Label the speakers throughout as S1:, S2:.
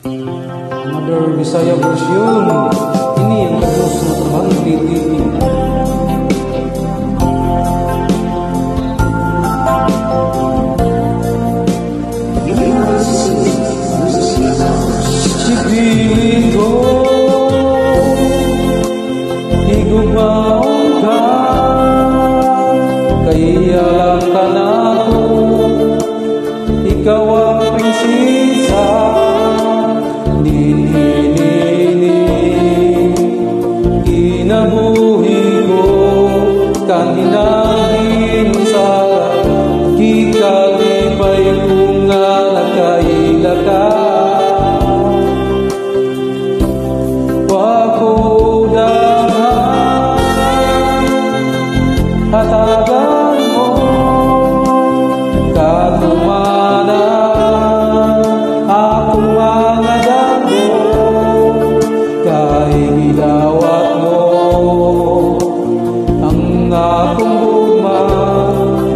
S1: Another Bisaya version. Ini yang terus terbang di TV. Sipiling ko, higumaon ka, kaya lang ka na ako, ikaw ang prinsesa. Kinabuhi ko kaninangin sa kikalipay kung nga nakaila ka. Wakudahan hatagan mo kagumana akong mga dago kay gidawat mo ang akong gugma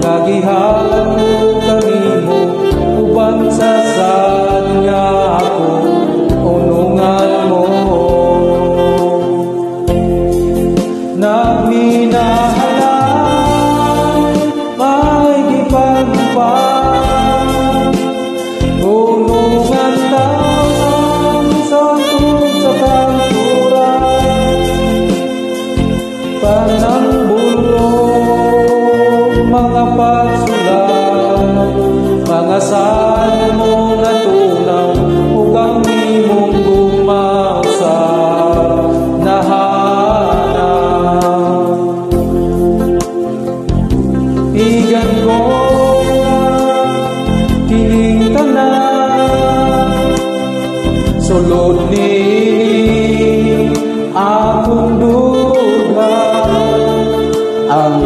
S1: nagihalan mo kanimo uban sa sad nga ako unungan mo nagminahalan may gipagpag unungan taon sa tug sa kanturan panang bulong mga pagsulat mga sad mo nga tunaw ug ang imong gumausap nahanap igan ko kining tanan sulod ni akong duga ang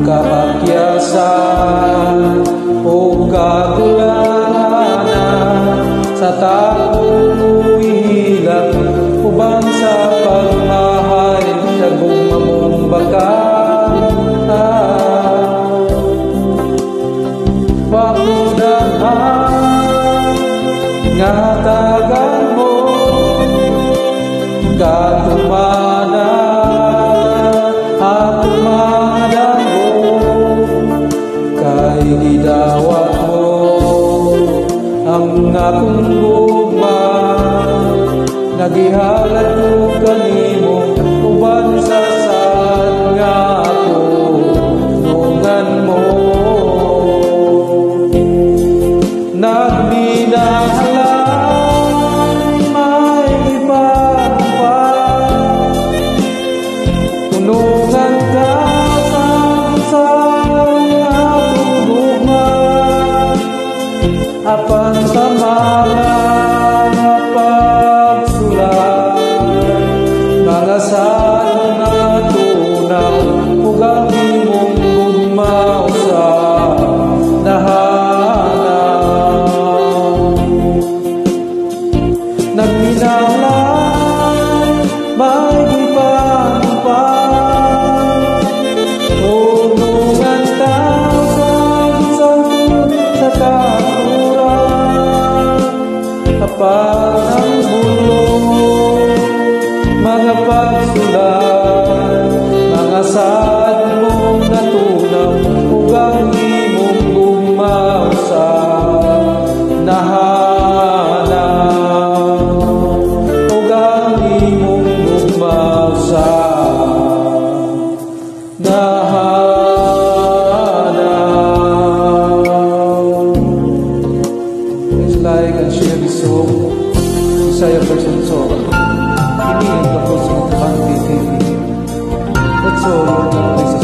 S1: kaakyasan o kagulanan sa taong ihilang uban sa pagmahay sa gumamong bakat wakudahan nga tagan mo katumana at madago kay gidawat mo ang akong gugma nagihalat ko kanimo uban sa sad nga ako nungan mo nagminahalan may ipagpag unungan ka sa akong gugma apan sa mga pagsulat mga sad nga tunaw ug ang imong gugmausap nahanap nagminahalan may gipagpag unungan taon sa kanturan panang bulong mga pagsulat mga sad mong natunaw ug ang imong gumausap nahanap ug ang imong gumausap nahanap. Please like and share this song Bisaya version song. Ini yang kapos ng Tabang TV. That's all.